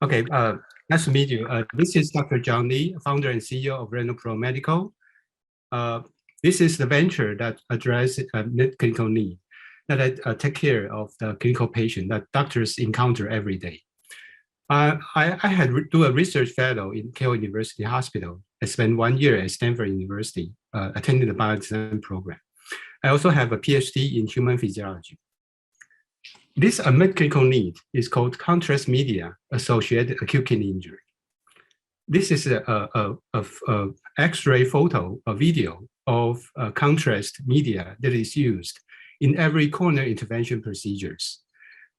Okay, nice to meet you. This is Dr. John Lee, founder and CEO of RenalPro Medical. This is the venture that addresses clinical need, that I take care of the clinical patient that doctors encounter every day. I had do a research fellow in Keio University Hospital. I spent 1 year at Stanford University, attending the biodesign program. I also have a PhD in human physiology. This unmet clinical need is called contrast media associated acute kidney injury. This is a X-ray photo, a video of contrast media that is used in every coronary intervention procedures.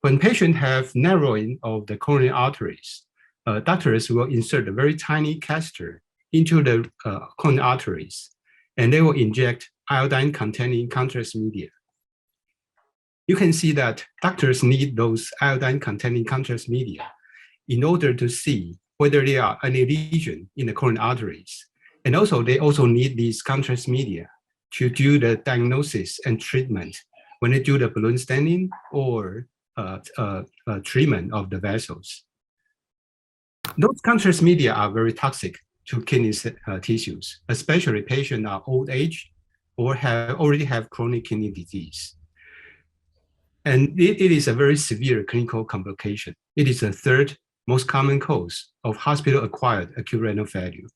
When patients have narrowing of the coronary arteries, doctors will insert a very tiny catheter into the coronary arteries, and they will inject iodine-containing contrast media. You can see that doctors need those iodine-containing contrast media in order to see whether there are any lesion in the coronary arteries. And also, they also need these contrast media to do the diagnosis and treatment when they do the balloon stenting or treatment of the vessels. Those contrast media are very toxic to kidney tissues, especially patients are old age or already have chronic kidney disease. And it is a very severe clinical complication. It is the third most common cause of hospital-acquired acute renal failure.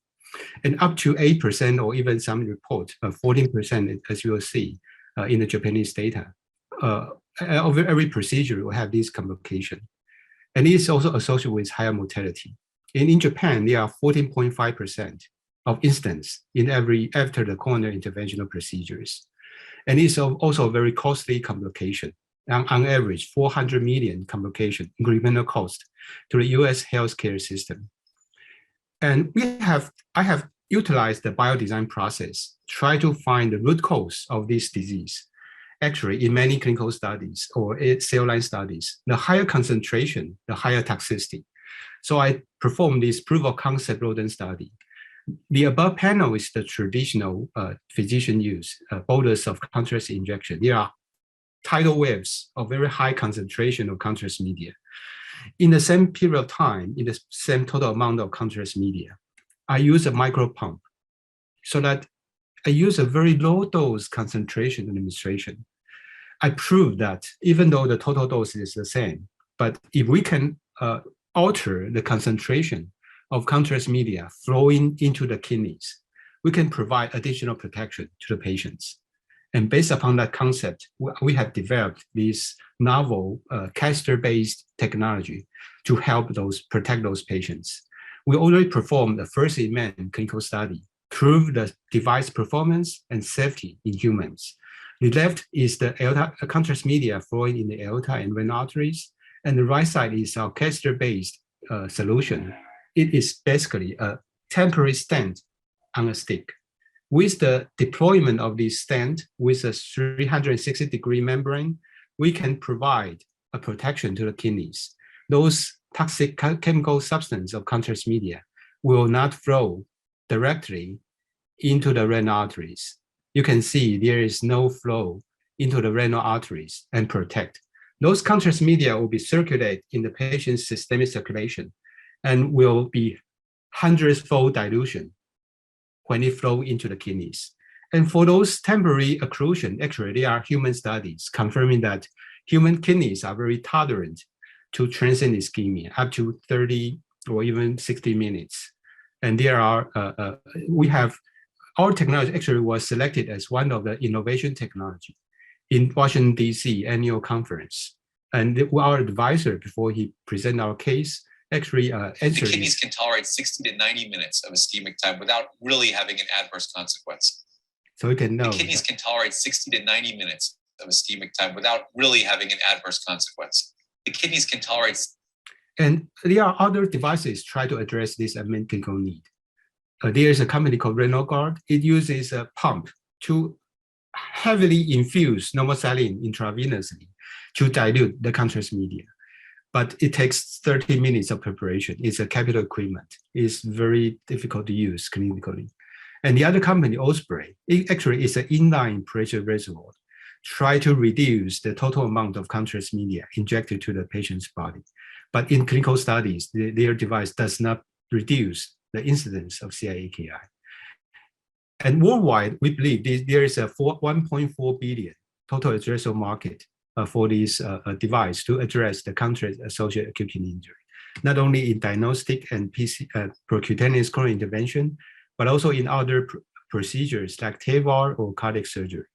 And up to 8%, or even some report 14%, as you will see in the Japanese data, of every procedure will have this complication. And it is also associated with higher mortality. And in Japan, there are 14.5% of incidents after the coronary interventional procedures. And it's also a very costly complication. On average, 400 million complication incremental cost to the US healthcare system. And I have utilized the biodesign process, try to find the root cause of this disease. Actually, in many clinical studies or cell line studies, the higher concentration, the higher toxicity. So I performed this proof of concept rodent study. The above panel is the traditional physician use, bolus of contrast injection. There are tidal waves of very high concentration of contrast media. In the same period of time, in the same total amount of contrast media, I use a micro pump so that I use a very low dose concentration administration. I proved that even though the total dose is the same, but if we can alter the concentration of contrast media flowing into the kidneys, we can provide additional protection to the patients. And based upon that concept, we have developed this novel catheter-based technology to help protect those patients. We already performed the first in-man clinical study, proved the device performance and safety in humans. The left is the contrast media flowing in the aorta and renal arteries, and the right side is our catheter-based solution. It is basically a temporary stent on a stick. With the deployment of this stent with a 360-degree membrane, we can provide a protection to the kidneys. Those toxic chemical substance of contrast media will not flow directly into the renal arteries. You can see there is no flow into the renal arteries and protect. Those contrast media will be circulated in the patient's systemic circulation and will be hundreds-fold dilution when it flow into the kidneys. And for those temporary occlusion, actually there are human studies confirming that human kidneys are very tolerant to transient ischemia, up to 30 or even 60 minutes. And there are, our technology actually was selected as one of the innovation technology in Washington, DC annual conference. And our advisor, before he presented our case, actually answered. The kidneys can tolerate 60 to 90 minutes of ischemic time without really having an adverse consequence. So we can know. The kidneys can tolerate 60 to 90 minutes of ischemic time without really having an adverse consequence. The kidneys can tolerate. And there are other devices try to address this unmet clinical need. There is a company called RenalGuard. It uses a pump to heavily infuse normal saline intravenously to dilute the contrast media. But it takes 30 minutes of preparation. It's a capital equipment. It's very difficult to use clinically. And the other company, Osprey, it actually is an inline pressure reservoir. Try to reduce the total amount of contrast media injected to the patient's body. but in clinical studies, their device does not reduce the incidence of CIAKI. And worldwide, we believe there is a 1.4 billion total addressable market for this device to address the contrast-associated acute kidney injury, not only in diagnostic and percutaneous coronary intervention, but also in other procedures like TAVR or cardiac surgery.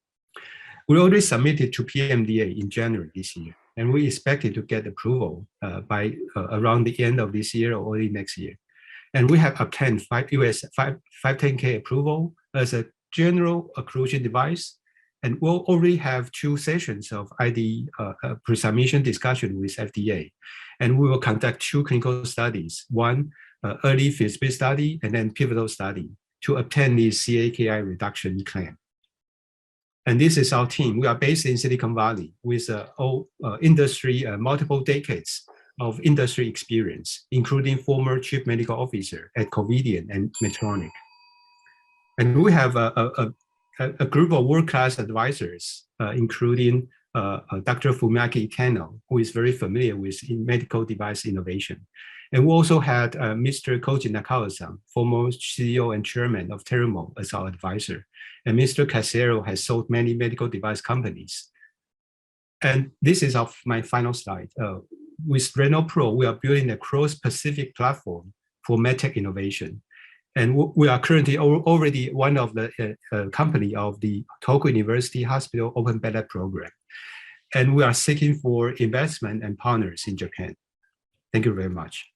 We already submitted to PMDA in January this year, and we expected to get approval by around the end of this year or early next year. And we have obtained US 510K approval as a general occlusion device, and we'll already have 2 sessions of IDE pre-submission discussion with FDA. And we will conduct 2 clinical studies, one early feasibility study and then pivotal study to obtain the CAKI reduction claim. And this is our team. We are based in Silicon Valley with industry, multiple decades of industry experience, including former chief medical officer at Covidien and Medtronic. And we have a group of world-class advisors, including Dr. Fumiaki Ikeno, who is very familiar with medical device innovation. And we also had Mr. Koji Nakawa-san, former CEO and chairman of Terumo, as our advisor. And Mr. Casero has sold many medical device companies. And this is my final slide. With RenalPro, we are building a cross-Pacific platform for medtech innovation. And we are currently already one of the company of the Tokyo University Hospital Open Beta Program. And we are seeking for investment and partners in Japan. Thank you very much.